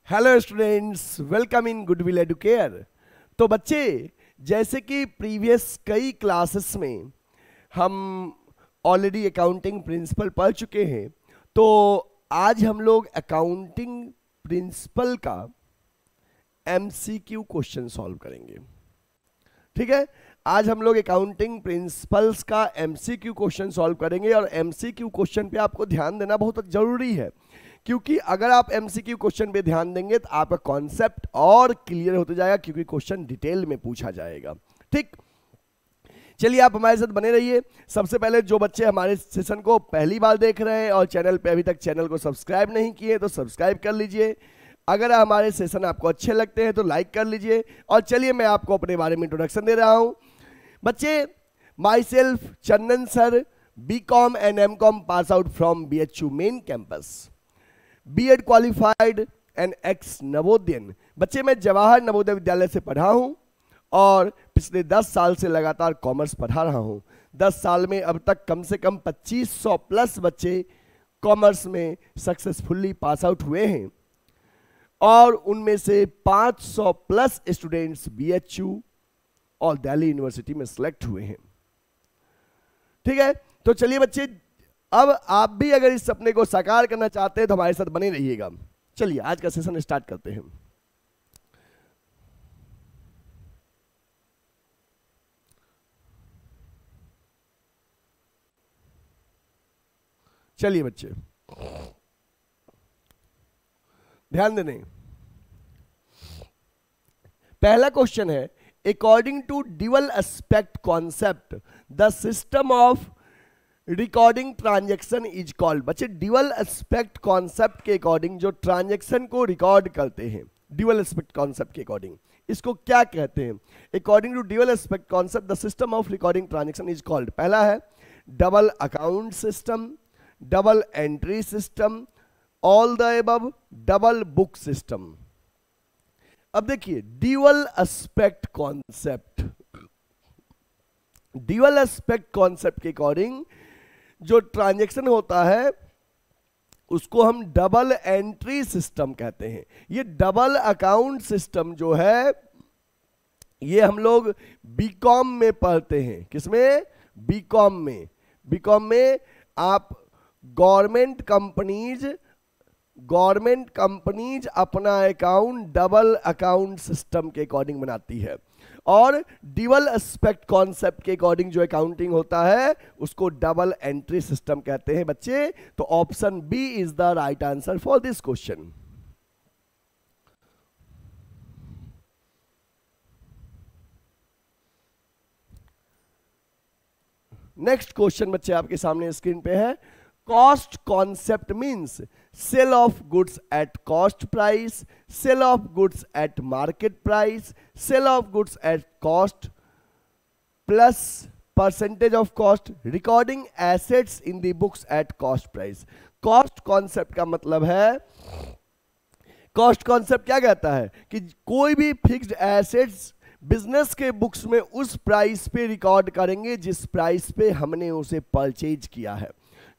Hello students, welcome in goodwill Educare. तो बच्चे, जैसे कि प्रीवियस कई क्लासेस में हम ऑलरेडी अकाउंटिंग प्रिंसिपल पढ़ चुके हैं, तो आज हम लोग अकाउंटिंग प्रिंसिपल का एमसीक्यू क्वेश्चन सॉल्व करेंगे। ठीक है, आज हम लोग अकाउंटिंग प्रिंसिपल्स का एमसीक्यू क्वेश्चन सॉल्व करेंगे और एमसीक्यू क्वेश्चन पे आपको ध्यान देना बहुत जरूरी है, क्योंकि अगर आप एमसीक्यू क्वेश्चन पे ध्यान देंगे तो आपका कॉन्सेप्ट और क्लियर होते जाएगा, क्योंकि क्वेश्चन डिटेल में पूछा जाएगा। ठीक, चलिए आप हमारे साथ बने रहिए। सबसे पहले जो बच्चे हमारे सेशन को पहली बार देख रहे हैं और चैनल पे अभी तक चैनल को सब्सक्राइब नहीं किए तो सब्सक्राइब कर लीजिए। अगर हमारे सेशन आपको अच्छे लगते हैं तो लाइक कर लीजिए। और चलिए मैं आपको अपने बारे में इंट्रोडक्शन दे रहा हूं। बच्चे, myself Chandan sir, BCom and MCom pass out from BHU main campus, B.Ed qualified and ex Navodayan. बच्चे, मैं जवाहर नवोदय विद्यालय से पढ़ा हूं और पिछले 10 साल से लगातार कॉमर्स पढ़ा रहा हूं। 10 साल में अब तक कम से कम 2500 प्लस बच्चे कॉमर्स में सक्सेसफुली पास आउट हुए हैं और उनमें से 500 प्लस स्टूडेंट्स BHU और दिल्ली यूनिवर्सिटी में सिलेक्ट हुए हैं। ठीक है, तो चलिए बच्चे, अब आप भी अगर इस सपने को साकार करना चाहते हैं तो हमारे साथ बने रहिएगा। चलिए आज का सेशन स्टार्ट करते हैं। चलिए बच्चे, ध्यान देने। पहला क्वेश्चन है, according to dual aspect concept the system of recording transaction is called. बच्चे, ड्यूअल एस्पेक्ट कॉन्सेप्ट के अकॉर्डिंग जो ट्रांजैक्शन को रिकॉर्ड करते हैं, ड्यूअल एस्पेक्ट कॉन्सेप्ट के अकॉर्डिंग इसको क्या कहते हैं? According to dual aspect concept the system of recording transaction is called. पहला है double account system, double entry system, all the above, double book system. अब देखिए, dual aspect concept, dual aspect concept के according जो transaction होता है उसको हम डबल एंट्री सिस्टम कहते हैं। ये डबल अकाउंट सिस्टम जो है ये हम लोग बीकॉम में पढ़ते हैं। किसमें? बीकॉम में। बीकॉम में आप गवर्नमेंट कंपनीज अपना अकाउंट डबल अकाउंट सिस्टम के अकॉर्डिंग बनाती है और ड्यूअल एस्पेक्ट कॉन्सेप्ट के अकॉर्डिंग जो अकाउंटिंग होता है उसको डबल एंट्री सिस्टम कहते हैं। बच्चे, तो option B is the right answer for this question. Next question बच्चे आपके सामने स्क्रीन पे है। Cost concept means sale of goods at cost price, sale of goods at market price, sale of goods at cost plus percentage of cost, recording assets in the books at cost price. Cost concept का मतलब है, cost concept क्या कहता है कि कोई भी fixed assets business के बुक्स में उस प्राइस पे रिकॉर्ड करेंगे जिस प्राइस पे हमने उसे परचेज किया है।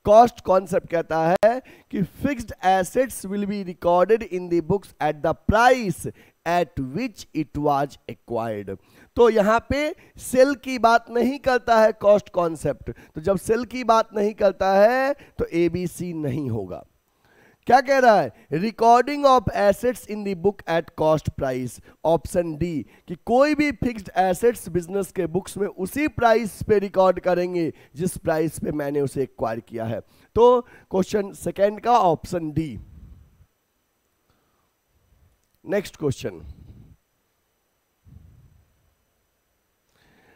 कॉस्ट कॉन्सेप्ट कहता है कि fixed assets will be recorded in the books at the price at which it was acquired. तो यहां पे सेल की बात नहीं करता है कॉस्ट कॉन्सेप्ट। तो जब सेल की बात नहीं करता है तो ABC नहीं होगा। क्या कह रहा है? Recording of assets in the book eight cost price, option D, कि कोई भी फिक्स्ड एसेट्स बिजनेस के बुक्स में उसी प्राइस पे रिकॉर्ड करेंगे जिस प्राइस पे मैंने उसे एक्वायर किया है। तो क्वेश्चन सेकंड का option D. Next question,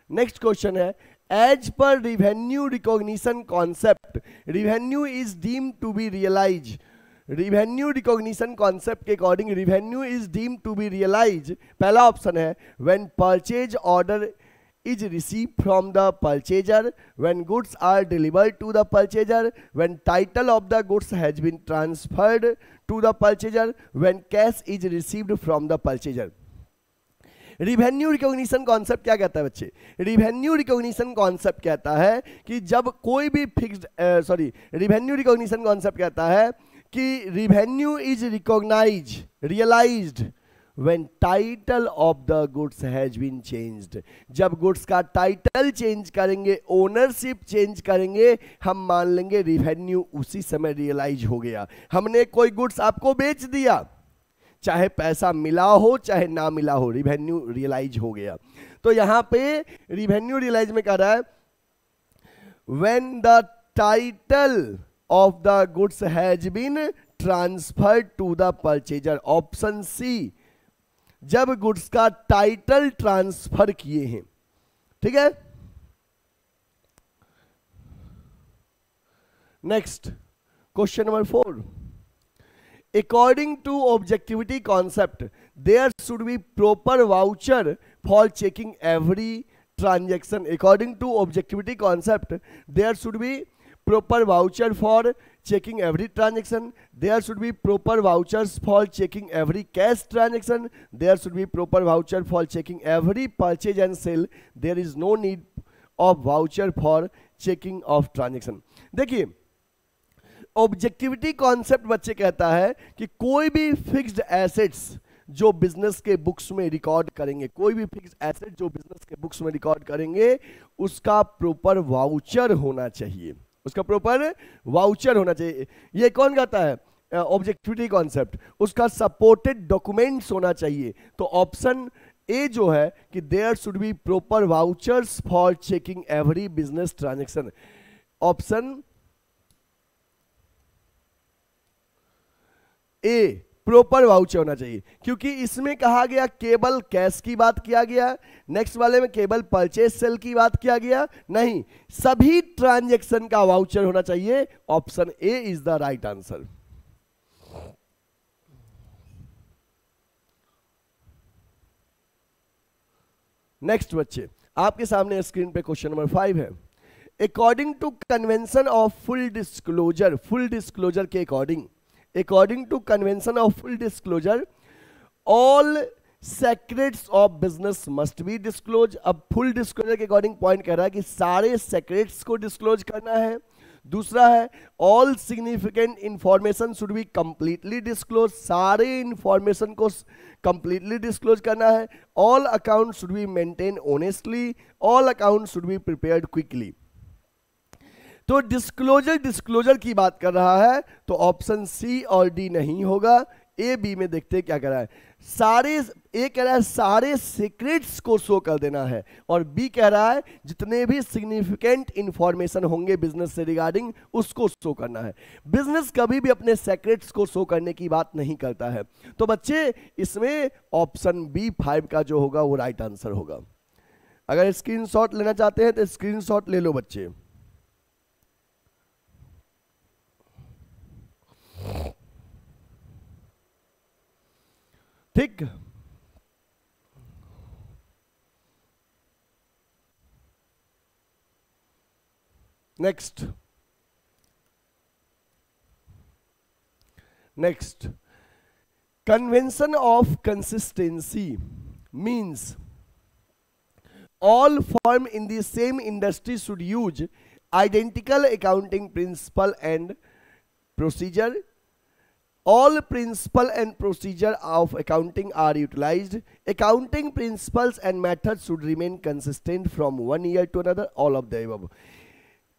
next question है, as per revenue recognition concept revenue is deemed to be realise. Revenue recognition concept के according revenue is deemed to be realise. पहला ऑप्शन है when purchase order is received from the purchaser, when goods are delivered to the purchaser, when title of the goods has been transferred to the purchaser, when cash is received from the purchaser. Revenue recognition concept क्या कहता है बच्चे? Revenue recognition concept कहता है कि जब कोई भी फिक्स्ड रिवेन्यू रिकॉग्निशन कॉन्सेप्ट कहता है कि revenue is realized when title of the goods has been changed, जब गुड्स का टाइटल चेंज करेंगे, ओनरशिप चेंज करेंगे, हम मान लेंगे रिवेन्यू उसी समय रियलाइज हो गया। हमने कोई गुड्स आपको बेच दिया, चाहे पैसा मिला हो चाहे ना मिला हो, रिवेन्यू रियलाइज हो गया। तो यहां पे रिवेन्यू रियलाइज में कह रहा है when the title of the goods has been transferred to the purchaser, option C, जब गुड्स का टाइटल ट्रांसफर किए हैं। ठीक है, next question number 4, according to objectivity concept there should be proper voucher for checking every transaction. According to objectivity concept, there should be proper voucher for checking every transaction. There should be proper vouchers for checking every cash transaction. There should be proper voucher for checking every purchase and sale. There is no need of voucher for checking of transaction. देखिए, objectivity concept बच्चे कहता है कि कोई भी fixed assets जो business के books में रिकॉर्ड करेंगे, कोई भी फिक्स्ड एसेट जो बिजनेस के बुक्स में रिकॉर्ड करेंगे, उसका प्रॉपर वाउचर होना चाहिए, उसका प्रॉपर वाउचर होना चाहिए। ये कौन कहता है ऑब्जेक्टिविटी कॉन्सेप्ट? उसका सपोर्टेड डॉक्यूमेंट्स होना चाहिए। तो ऑप्शन ए जो है कि there should be proper vouchers for checking every business transaction, option A proper voucher होना चाहिए, क्योंकि इसमें कहा गया केवल कैश की बात किया गया, नेक्स्ट वाले में केवल परचेज सेल की बात किया गया, नहीं, सभी ट्रांजैक्शन का वाउचर होना चाहिए। Option A is the right answer. Next बच्चे, आपके सामने स्क्रीन पे क्वेश्चन नंबर 5 है। According to convention of full disclosure, full disclosure के according, according to convention of full disclosure, all secrets of business must be disclosed। अब full disclosure के according point कह रहा है कि सारे सेक्रेट्स को डिस्क्लोज करना है। दूसरा है all significant information should be completely disclose, सारे इंफॉर्मेशन को कंप्लीटली डिस्क्लोज करना है। All account should be maintain honestly, all account should be prepared quickly. तो डिस्क्लोजर की बात कर रहा है, तो ऑप्शन सी और डी नहीं होगा। ए बी में देखते हैं क्या कह रहा है। सारे, ए कह रहा है सारे सीक्रेट्स को शो कर देना है, और बी कह रहा है जितने भी सिग्निफिकेंट इंफॉर्मेशन होंगे बिजनेस से रिगार्डिंग उसको शो करना है। बिजनेस कभी भी अपने सीक्रेट्स को शो करने की बात नहीं करता है। तो बच्चे इसमें ऑप्शन बी 5 का जो होगा वो राइट आंसर होगा। अगर स्क्रीनशॉट लेना चाहते हैं तो स्क्रीनशॉट ले लो बच्चे। ठीक, next convention of consistency means all firm in the same industry should use identical accounting principle and procedure. All principle and procedure of accounting are utilized. Accounting principles and methods should remain consistent from one year to another. All of the above.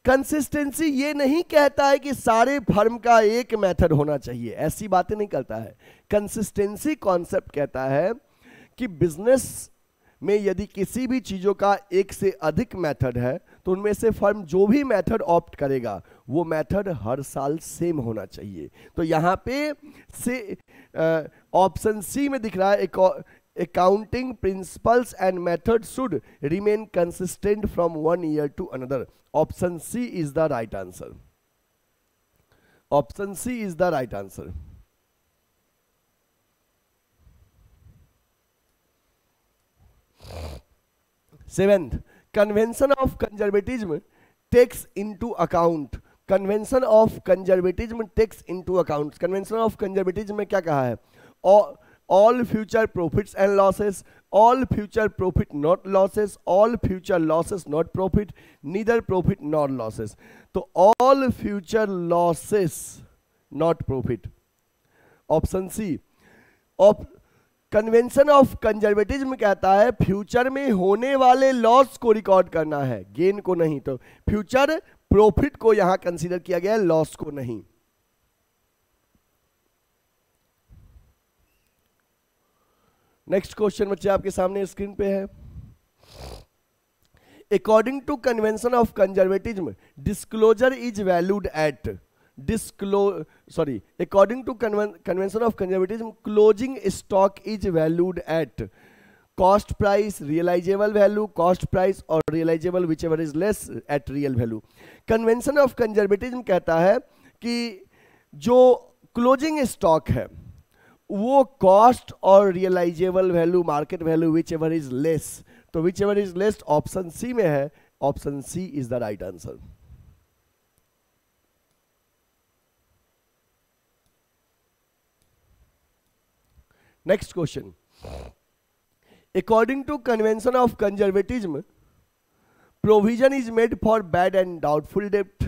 Consistency ये नहीं कहता है कि सारे firm का एक method होना चाहिए, ऐसी बातें नहीं करता है। कंसिस्टेंसी कॉन्सेप्ट कहता है कि बिजनेस में यदि किसी भी चीज़ों का एक से अधिक मेथड है तो उनमें से फर्म जो भी मेथड ऑप्ट करेगा वो मेथड हर साल सेम होना चाहिए। तो यहाँ पे से ऑप्शन सी में दिख रहा है accounting principles and methods should remain consistent from one year to another. Option C is the right answer. Option C is the right answer. Seventh, convention of conservatism takes into account. Convention of conservatism takes into account. Convention of conservatism में क्या कहा है? All future profits and losses, all future profit not losses, all future losses not profit, neither profit nor losses. तो all future losses not profit. Option C. Convention of conservatism कहता है future में होने वाले लॉस को record करना है, gain को नहीं। तो फ्यूचर प्रॉफिट को यहां कंसीडर किया गया है, लॉस को नहीं। नेक्स्ट क्वेश्चन बच्चे आपके सामने स्क्रीन पे है। According to convention of conservatism disclosure is valued at according to convention of conservatism closing stock is valued at cost price, realizable value, cost price और realizable whichever is less at real value। convention of conservatism कहता है कि जो closing stock है वो cost और realizable value, market value whichever is less, तो whichever is less option C में है, option C is the right answer. Next question. According to convention of conservatism, provision is made for bad and doubtful debt.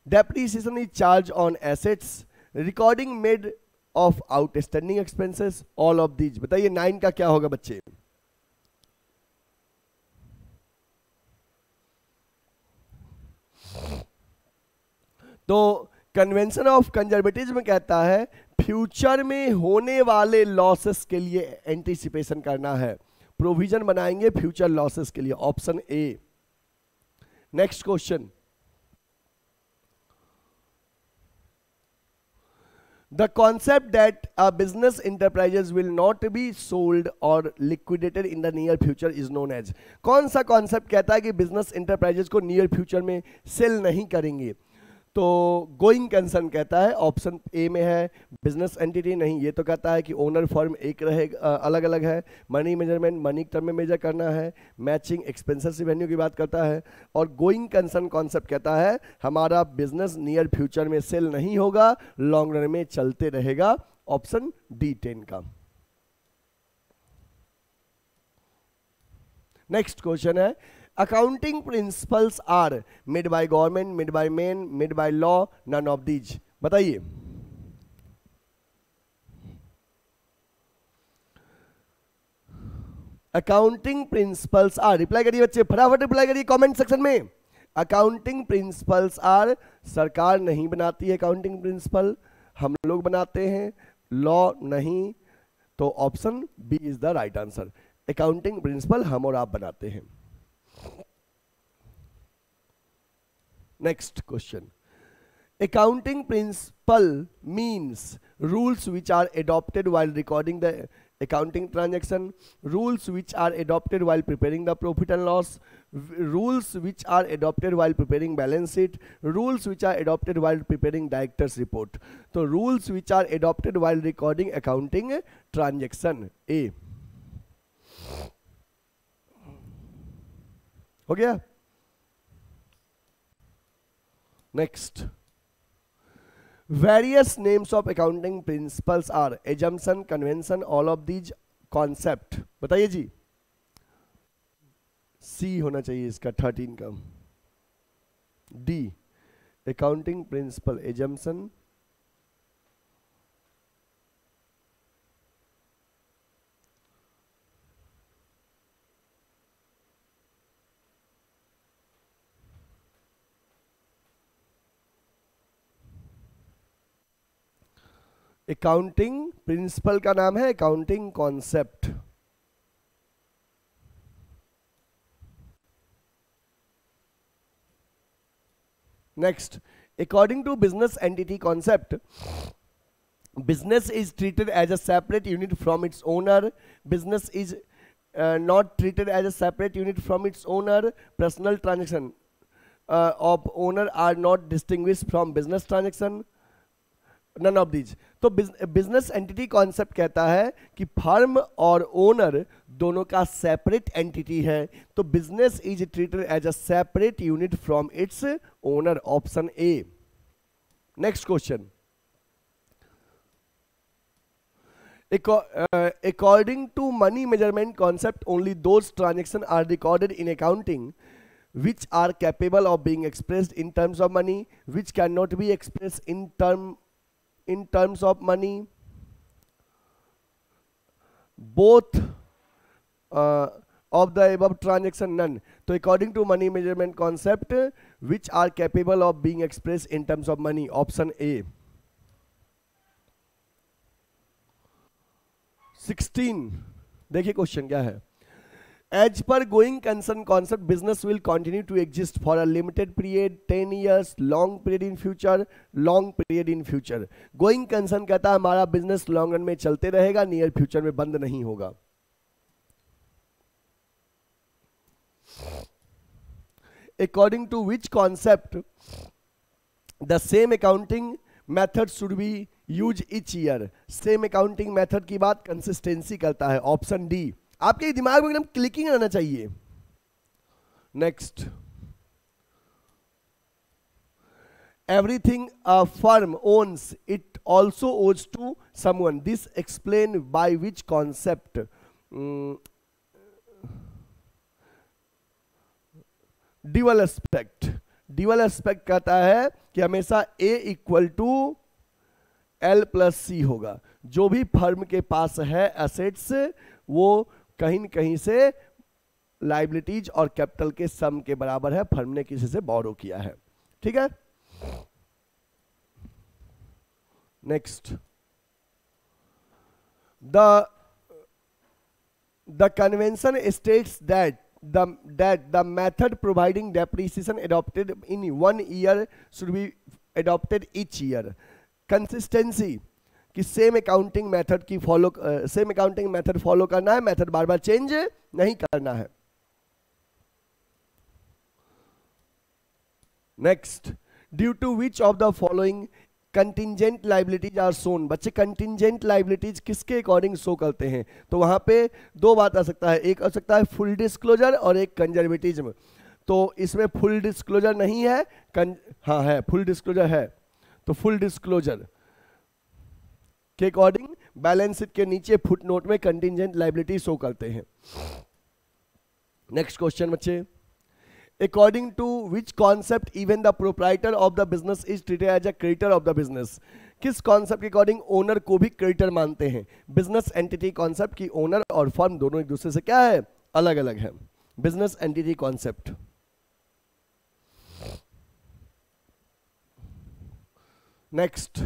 Depreciation is charged on assets. Recording made of outstanding expenses. All of these. बताइए 9 का क्या होगा बच्चे? तो convention of conservatism कहता है future में होने वाले लॉसेस के लिए एंटीसिपेशन करना है, प्रोविजन बनाएंगे फ्यूचर लॉसेस के लिए, option A. Next question. The concept that a business enterprises will not be sold or liquidated in the near future is known as. कौन सा कॉन्सेप्ट कहता है कि बिजनेस इंटरप्राइजेज को नियर फ्यूचर में सेल नहीं करेंगे? तो गोइंग कंसर्न कहता है, ऑप्शन ए में है। बिजनेस एंटिटी नहीं, ये तो कहता है कि ओनर फर्म एक रहेगा, अलग अलग है। मनी मेजरमेंट, मनी टर्म में मेजर करना है। मैचिंग एक्सपेंसेस रेवेन्यू की बात करता है। और गोइंग कंसर्न कॉन्सेप्ट कहता है हमारा बिजनेस नियर फ्यूचर में सेल नहीं होगा, लॉन्ग रन में चलते रहेगा, ऑप्शन डी 10 का। नेक्स्ट क्वेश्चन है accounting principles are made by government, made by men, made by law, none of these। बताइए अकाउंटिंग प्रिंसिपल्स आर, रिप्लाई करिए बच्चे, फटाफट रिप्लाई करिए कमेंट सेक्शन में। अकाउंटिंग प्रिंसिपल्स आर, सरकार नहीं बनाती है अकाउंटिंग प्रिंसिपल, हम लोग बनाते हैं, लॉ नहीं, तो option B is the right answer. Accounting principle हम और आप बनाते हैं। Next question. Accounting principle means rules which are adopted while recording the accounting transaction, rules which are adopted while preparing the profit and loss, rules which are adopted while preparing balance sheet, rules which are adopted while preparing director's report। तो rules which are adopted while recording accounting transaction, A। हो गया? Next, various names of accounting principles are assumption, convention, all of these concept। बताइए जी, सी होना चाहिए इसका 13 का। D accounting principle, assumption, accounting principle का नाम है accounting concept. Next, according to business entity concept, business is treated as a separate unit from its owner. Business is not treated as a separate unit from its owner. Personal transaction of owner are not distinguished from business transaction. None of these. तो business entity concept कहता है कि firm और owner दोनों का separate entity है, तो business is treated as a separate unit from its owner. Option A. Next question. According to money measurement concept, only those transactions are recorded in accounting which are capable of being expressed in terms of money, which cannot be expressed in in terms of money, both of the above transaction none. तो according to money measurement concept, which are capable of being expressed in terms of money? Option A. 16 देखिए question क्या है. As per going concern concept, business will continue to exist for a limited period, 10 years, long period in future, long period in future. Going concern कहता है हमारा business long run में चलते रहेगा, near future में बंद नहीं होगा. According to which concept the same accounting method should be used each year? Same accounting method की बात कंसिस्टेंसी करता है. Option D. आपके दिमाग में एकदम क्लिकिंग रहना चाहिए. Next. Everything a firm owns, it also owes to someone. This explained by which concept? Dual aspect. Dual aspect कहता है कि हमेशा A equal to L plus C होगा. जो भी फर्म के पास है एसेट्स, वो कहीं न कहीं से लाइबिलिटीज और कैपिटल के सम के बराबर है. फर्म ने किसी से बोरो किया है. ठीक है. Next. The convention states that the method providing depreciation adopted in 1 year should be adopted each year. Consistency कि सेम अकाउंटिंग मेथड की सेम अकाउंटिंग मेथड फॉलो करना है, मेथड बार बार चेंज नहीं करना है. Next. Due to which of the following contingent liabilities are shown. बच्चे कंटिजेंट लाइबिलिटीज किसके अकॉर्डिंग शो करते हैं? तो वहां पे दो बात आ सकता है. एक आ सकता है फुल डिस्क्लोजर और एक कंजर्वेटिज्म. तो इसमें फुल डिस्क्लोजर नहीं है. हाँ है, फुल डिस्क्लोजर है. तो फुल डिस्क्लोजर के अकॉर्डिंग बैलेंस शीट के नीचे फुट नोट में कंटिजेंट लाइबिलिटी शो करते हैं. नेक्स्ट क्वेश्चन बच्चे. According to which concept even the proprietor of the business is treated as a creditor of the business? किस कॉन्सेप्ट के according owner को भी क्रेडिटर मानते हैं? बिजनेस एंटिटी कॉन्सेप्ट की ओनर और फर्म दोनों एक दूसरे से क्या है? अलग अलग है. Business entity concept. Next.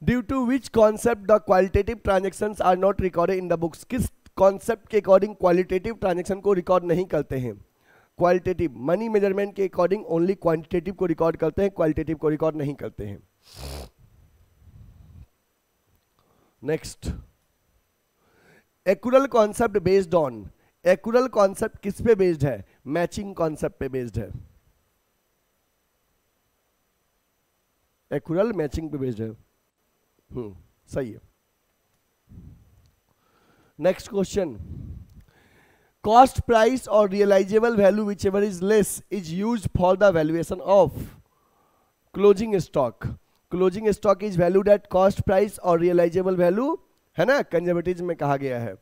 Due to which concept the qualitative transactions are not recorded in the books. किस कॉन्सेप्ट के अकॉर्डिंग क्वालिटेटिव ट्रांजैक्शन को रिकॉर्ड नहीं करते हैं? क्वालिटेटिव. मनी मेजरमेंट के अकॉर्डिंग ओनली क्वांटिटेटिव को रिकॉर्ड करते हैं, क्वालिटेटिव को रिकॉर्ड नहीं करते हैं. Next. Accrual concept based on. Accrual concept किस पे बेस्ड है? मैचिंग कॉन्सेप्ट पे बेस्ड है. एक्यूरल मैचिंग पे बेस्ड है. सही है. Next question. कॉस्ट प्राइस और realizable value whichever is less is use for the valuation of closing stock. Closing stock is valued at cost price और realizable value है ना, conservative में कहा गया है.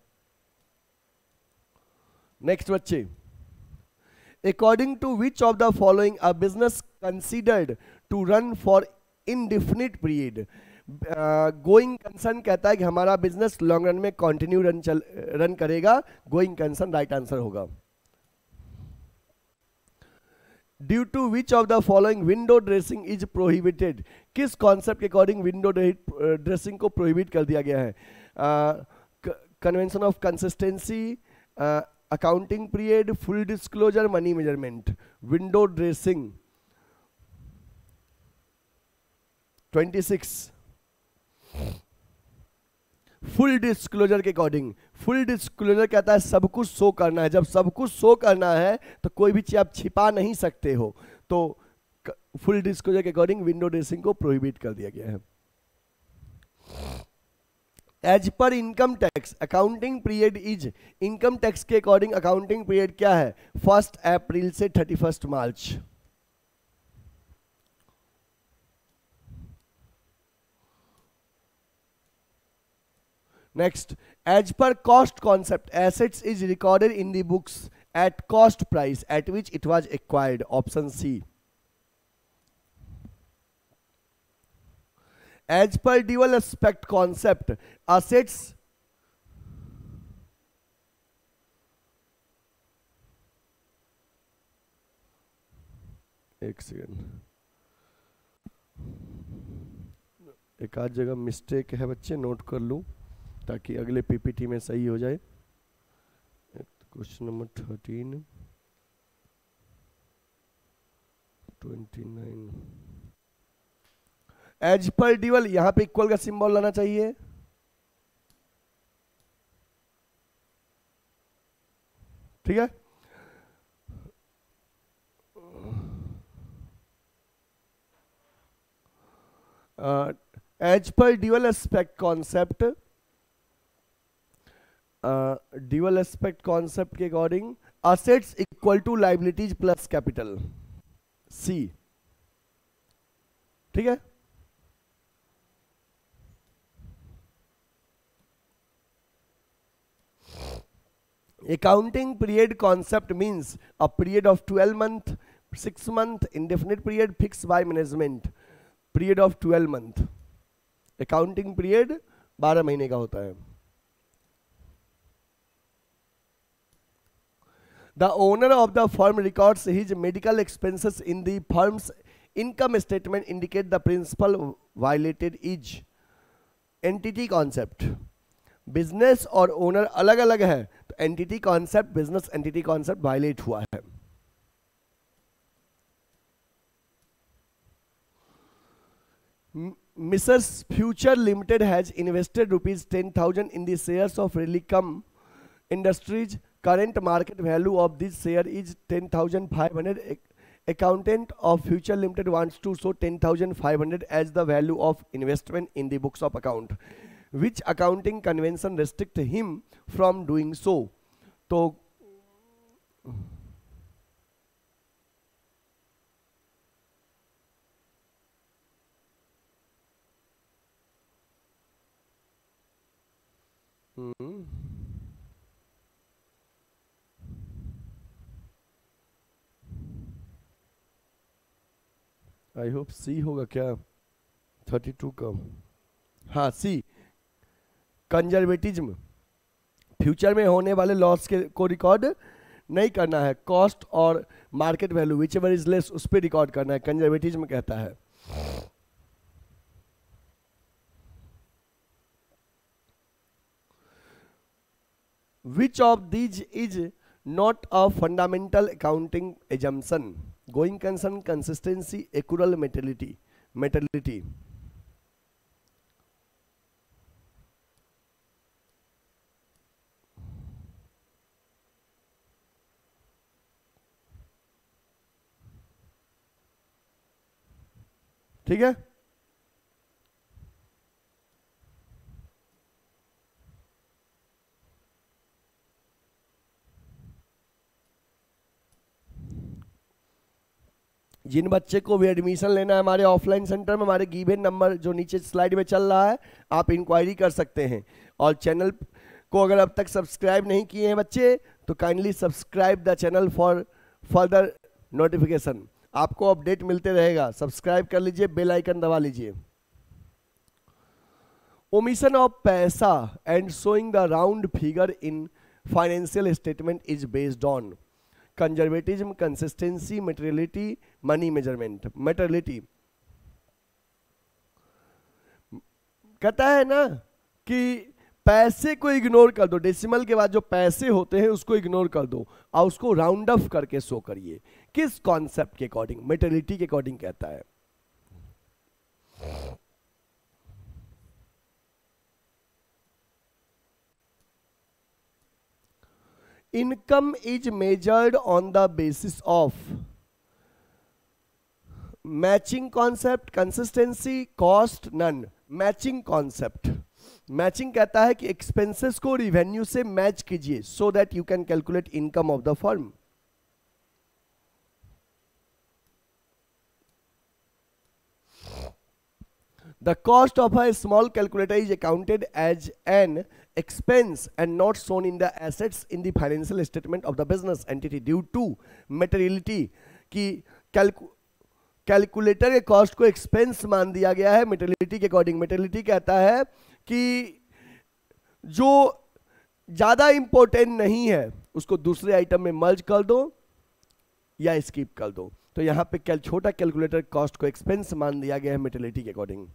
नेक्स्ट बच्चे. According to which of the following a business considered to run for indefinite period. Going concern कहता है कि हमारा बिजनेस लॉन्ग रन में कंटिन्यू रन करेगा. गोइंग कंसर्न राइट आंसर होगा. Due to which of the following window dressing is prohibited. किस concept के according window dressing को प्रोहिबिट कर दिया गया है? Convention of consistency, accounting period, full disclosure, money measurement. Window dressing. 26. Full disclosure के according. Full disclosure कहता है सब कुछ शो करना है. जब सब कुछ शो करना है तो कोई भी चीज आप छिपा नहीं सकते हो. तो फुल डिस्क्लोजर के अकॉर्डिंग विंडो ड्रेसिंग को प्रोहिबिट कर दिया गया है. As per income tax accounting period is. Income tax के अकॉर्डिंग अकाउंटिंग पीरियड क्या है? 1 अप्रैल से 31 March. Next, as per cost concept, assets is recorded in the books at cost price at which it was acquired. Option C. As per dual aspect concept assets एक second, एक आध जगह mistake है बच्चे, note कर लूं ताकि अगले पीपीटी में सही हो जाए। Question number 13 29 as per dual, यहां पे इक्वल का सिंबल लाना चाहिए। ठीक है, as per dual aspect concept, dual aspect concept के according assets equal to liabilities plus capital, C. ठीक है, accounting period concept means a period of 12 month, 6 month, indefinite period fixed by management, period of 12 month, accounting period 12 महीने का होता है। The owner of the firm records his medical expenses in the firm's income statement, indicate the principle violated is entity concept। Business और owner अलग अलग है तो entity concept, business entity concept violate हुआ है। Messrs Future Limited has invested ₹10,000 in the shares of Relicom Industries, current market value of this share is 10,500। Accountant of Future Limited wants to show 10,500 as the value of investment in the books of account. Which accounting convention restrict him from doing so? तो I hope सी होगा क्या 32 का? हाँ सी, conservatism, future में होने वाले loss के को रिकॉर्ड नहीं करना है, कॉस्ट और market value whichever is less उस पर रिकॉर्ड करना है, कंजर्वेटिज्म कहता है। Which of these is not a fundamental accounting assumption? Going concern, consistency, accrual, materiality. ठीक है, जिन बच्चे को भी एडमिशन लेना है हमारे ऑफलाइन सेंटर में, हमारे गिवन नंबर जो नीचे स्लाइड में चल रहा है आप इंक्वायरी कर सकते हैं। और चैनल को अगर अब तक सब्सक्राइब नहीं किए हैं बच्चे तो kindly subscribe the channel for further notification, आपको अपडेट मिलते रहेगा। सब्सक्राइब कर लीजिए, बेल आइकन दबा लीजिए। ओमिशन ऑफ पैसा and showing the round figure in financial statement is based on conservatism, consistency, materiality, money measurement. Materiality कहता है ना कि पैसे को इग्नोर कर दो, डेसिमल के बाद जो पैसे होते हैं उसको इग्नोर कर दो और उसको राउंड ऑफ करके शो करिए। किस कॉन्सेप्ट के अकॉर्डिंग? मटेरियलिटी के अकॉर्डिंग कहता है। Income is measured on the basis of matching concept, consistency, cost, none. Matching concept, matching कहता है कि एक्सपेंसेस को रिवेन्यू से मैच कीजिए so that you can calculate income of the firm. The cost of a small calculator is accounted as an expense and not shown in the assets in the financial statement of the business entity due to materiality। कि calculator के cost को expense मान दिया गया है मेटेलिटी के according. मेटेलिटी कहता है कि जो ज्यादा इंपॉर्टेंट नहीं है उसको दूसरे आइटम में मर्ज कर दो या स्किप कर दो। तो यहां पे छोटा कैलकुलेटर कॉस्ट को एक्सपेंस मान दिया गया है मेटेलिटी के according.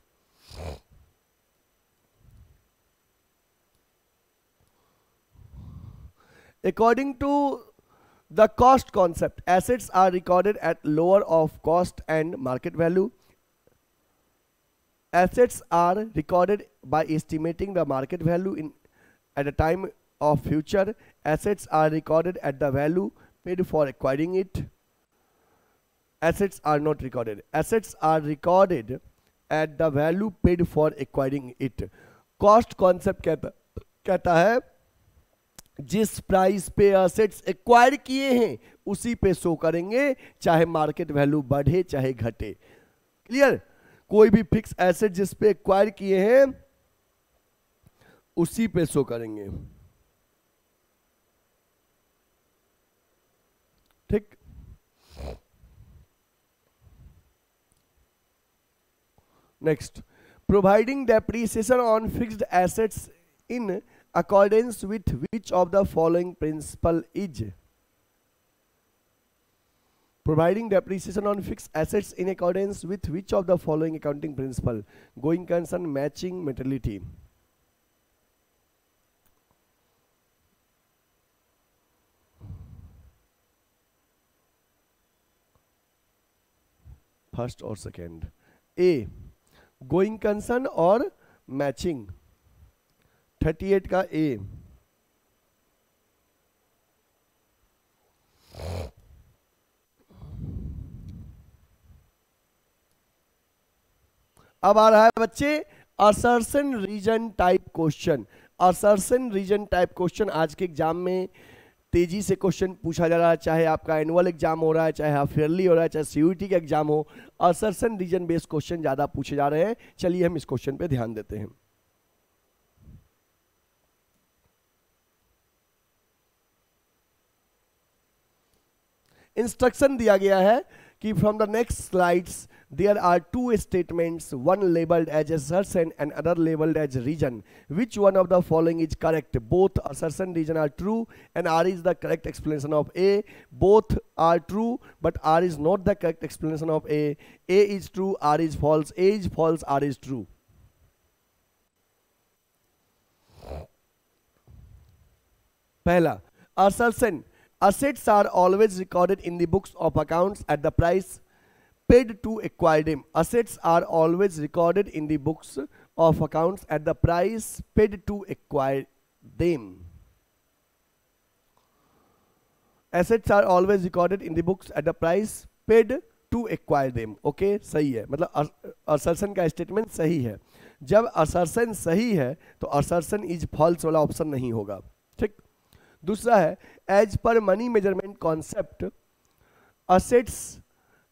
According to the cost concept, assets are recorded at lower of cost and market value. Assets are recorded by estimating the market value at a time of future. Assets are recorded at the value paid for acquiring it. Assets are not recorded. Assets are recorded at the value paid for acquiring it. Cost concept कहता है जिस price पे assets acquire किए हैं उसी पे show करेंगे, चाहे मार्केट वैल्यू बढ़े चाहे घटे। क्लियर? कोई भी फिक्स एसेट जिस पे एक्वायर किए हैं उसी पे शो करेंगे। ठीक? Next, providing depreciation on fixed assets in accordance with which of the following principle is? Providing depreciation on fixed assets in accordance with which of the following accounting principle? Going concern, matching, materiality. First or second? A, going concern और matching। 38 का ए। अब आ रहा है बच्चे assertion reason type question. Assertion reason type question आज के exam में तेजी से क्वेश्चन पूछा जा रहा है, चाहे आपका एनुअल एग्जाम हो रहा है, चाहे हाफ ईयरली हो रहा है, चाहे सीयूईटी का एग्जाम हो। असर्शन रीजन बेस्ड क्वेश्चन ज्यादा पूछे जा रहे हैं। चलिए हम इस क्वेश्चन पे ध्यान देते हैं। इंस्ट्रक्शन दिया गया है कि from the next slides there are two statements, one labelled as assertion and other labeled as reason. Which one of the following is correct? Both assertion reason are true and R is the correct explanation of A. Both are true but R is not the correct explanation of A. A is true, R is false. A is false, R is true. पहला, assertion, assets are always recorded in the books of accounts at the price paid to acquire them. Assets are always recorded in the books of accounts at the price paid to acquire them. Assets are always recorded in the books at the price paid to acquire them. Okay, सही है, मतलब assertion का statement सही है। जब assertion सही है तो assertion is false वाला ऑप्शन नहीं होगा। ठीक। दूसरा है, as per money measurement concept assets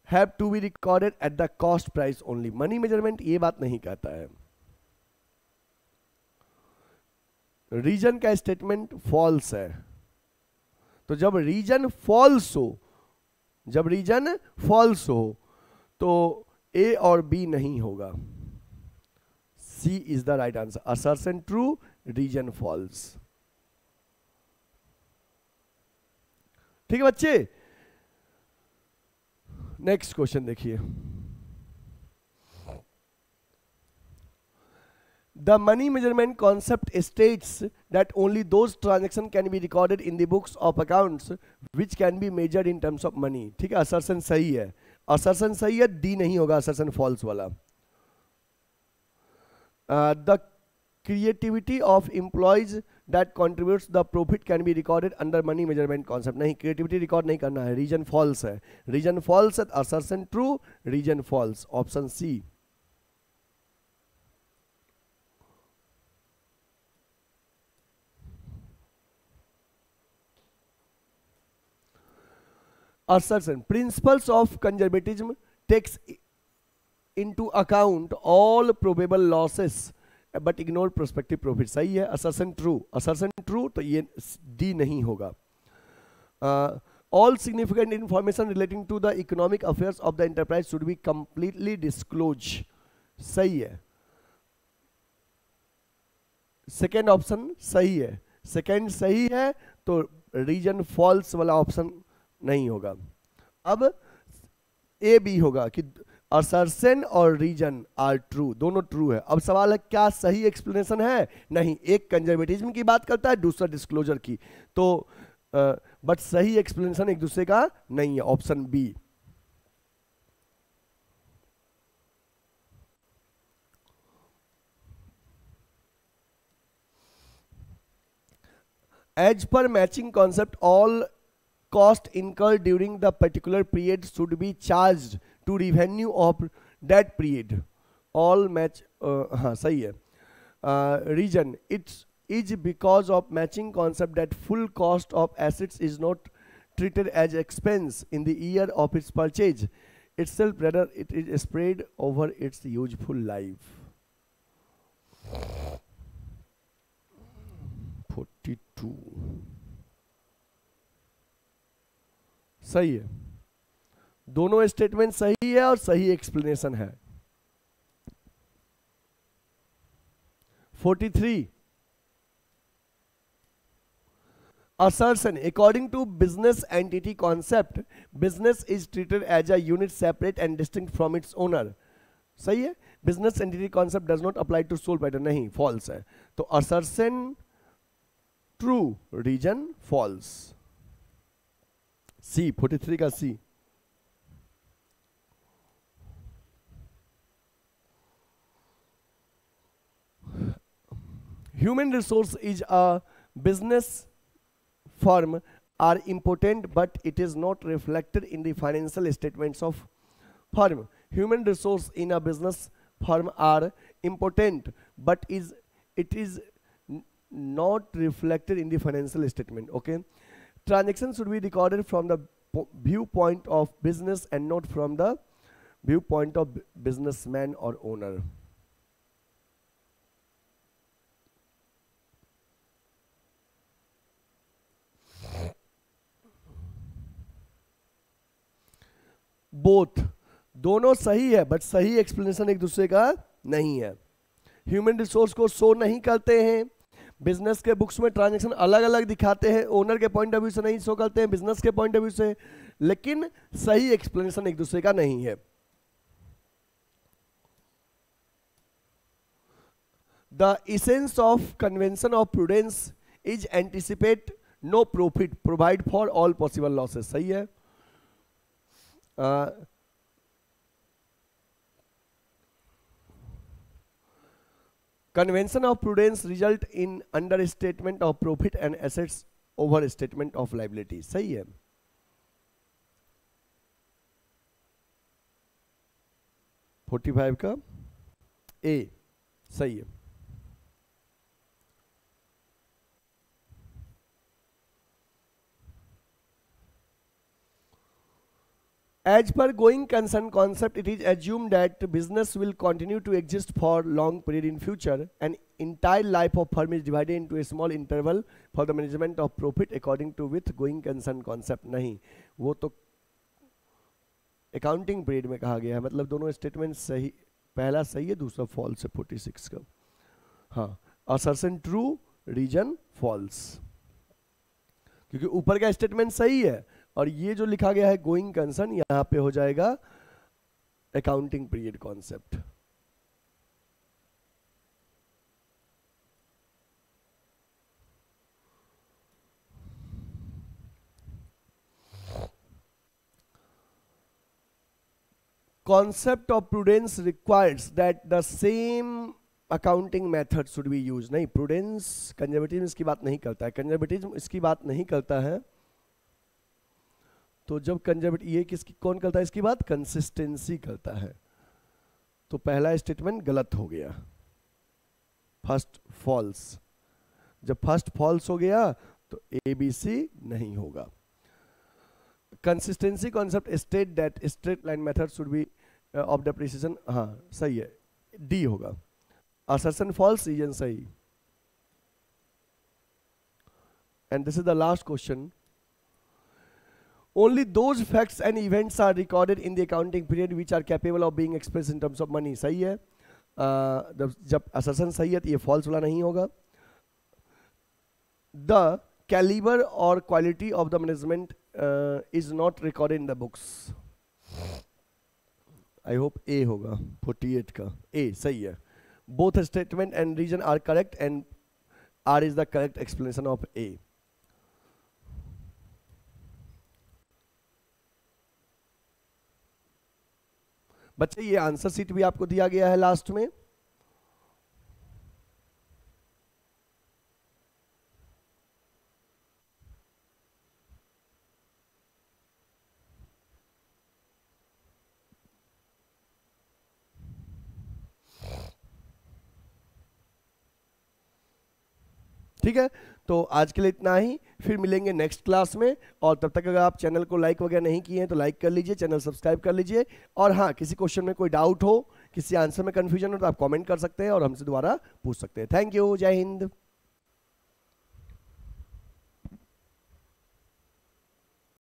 have to be recorded at the cost price only. Money measurement ये बात नहीं कहता है। रीजन का स्टेटमेंट फॉल्स है। तो जब रीजन फॉल्स हो तो ए और बी नहीं होगा। C is the right answer. Assertion true, reason false. ठीक है बच्चे, नेक्स्ट क्वेश्चन देखिए। The money measurement concept states that only those transaction can be recorded in the books of accounts which can be measured in terms of money. ठीक है, assertion सही है। Assertion सही है, डी नहीं होगा असर्शन फॉल्स वाला। The creativity of employees that contributes the profit can be recorded under money measurement concept. नहीं, क्रिएटिविटी रिकॉर्ड नहीं करना है। रीजन फॉल्स है। रीजन फॉल्स है, assertion true, reason false. Option C. Assertion, principles of conservatism takes into account all probable losses but ignore prospective profit. सही है, assertion true. Assertion true, तो ये डी नहीं होगा। All significant information relating to the economic affairs of the enterprise should be completely disclose. सही है, second option सही है, सेकेंड सही है, तो रीजन फॉल्स वाला ऑप्शन नहीं होगा। अब ए बी होगा कि असर्शन और रीजन आर ट्रू, दोनों ट्रू है। अब सवाल है क्या सही एक्सप्लेनेशन है? नहीं, एक कंजर्वेटिज्म की बात करता है, दूसरा डिस्क्लोजर की, तो बट सही एक्सप्लेनेशन एक दूसरे का नहीं है, option B. As per matching concept, all cost incurred during the particular period should be charged to revenue of that period. All match हाँ सही है। Reason it is because of matching concept that full cost of assets is not treated as expense in the year of its purchase itself, rather it is spread over its useful life. 42 सही है, दोनों statement सही है और सही explanation है। 43 assertion according to business entity concept, business is treated as a unit separate and distinct from its owner। सही है, business entity concept does not apply to sole proprietor, नहीं, false है। तो assertion ट्रू, रीजन फॉल्स। सी 43 का सी। Human resource is a business firm are important, but it is not reflected in the financial statements of firm. Human resource in a business firm are important, but it is not reflected in the financial statement. Okay, transactions should be recorded from the viewpoint of business and not from the viewpoint of businessman or owner. Both, दोनों सही है, but सही explanation एक दूसरे का नहीं है। Human resource को शो नहीं करते हैं, बिजनेस के बुक्स में ट्रांजैक्शन अलग अलग दिखाते हैं, ओनर के पॉइंट ऑफ व्यू से नहीं शो करते हैं, बिजनेस के पॉइंट ऑफ व्यू से, लेकिन सही एक्सप्लेनेशन एक दूसरे का नहीं है। The essence of convention of prudence is anticipate no profit, provide for all possible losses. सही है। Convention of prudence result in understatement of profit and assets over statement of liability। सही है। – 45 का ए सही है। As per going concern concept, it is assumed that business will continue to exist for long period in future. An entire life of firm is divided into a small interval for the management of profit according to with going concern concept। नहीं, वो तो accounting period में कहा गया है, मतलब दोनों statement सही, पहला सही है, दूसरा फॉल्स है 46 का। हाँ, असर्शन ट्रू, रीजन फॉल्स, क्योंकि ऊपर का स्टेटमेंट सही है और ये जो लिखा गया है गोइंग कंसर्न, यहां पे हो जाएगा accounting period concept. Concept of prudence requires that the same accounting method should B use. नहीं, प्रूडेंस कंजर्वेटिज्म इसकी बात नहीं करता है, कंजर्वेटिज्म इसकी बात नहीं करता है। तो जब कंजर्वेटिव, ये किसकी कौन करता है इसकी बात? कंसिस्टेंसी करता है। तो पहला स्टेटमेंट गलत हो गया, फर्स्ट फॉल्स। जब फर्स्ट फॉल्स हो गया तो ए बी सी नहीं होगा। Consistency concept state that straight line method should be of depreciation, हाँ सही है, डी होगा। असर्शन फॉल्स, रीजन सही। And this is the last question. Only those facts and events are recorded in the accounting period which are capable of being express in terms of money. सही है। जब assertion सही है तो ये false वाला नहीं होगा। द कैलिबर और quality of the management is not recorded in the books. I hope A होगा 48 का, ए सही है। Both statement and reason are correct and R is the correct explanation of A. बच्चे ये आंसर शीट भी आपको दिया गया है लास्ट में। ठीक है, तो आज के लिए इतना ही, फिर मिलेंगे नेक्स्ट क्लास में। और तब तक अगर आप चैनल को लाइक वगैरह नहीं किए हैं तो लाइक कर लीजिए, चैनल सब्सक्राइब कर लीजिए। और हाँ, किसी क्वेश्चन में कोई डाउट हो, किसी आंसर में कंफ्यूजन हो तो आप कमेंट कर सकते हैं और हमसे दोबारा पूछ सकते हैं। थैंक यू, जय हिंद।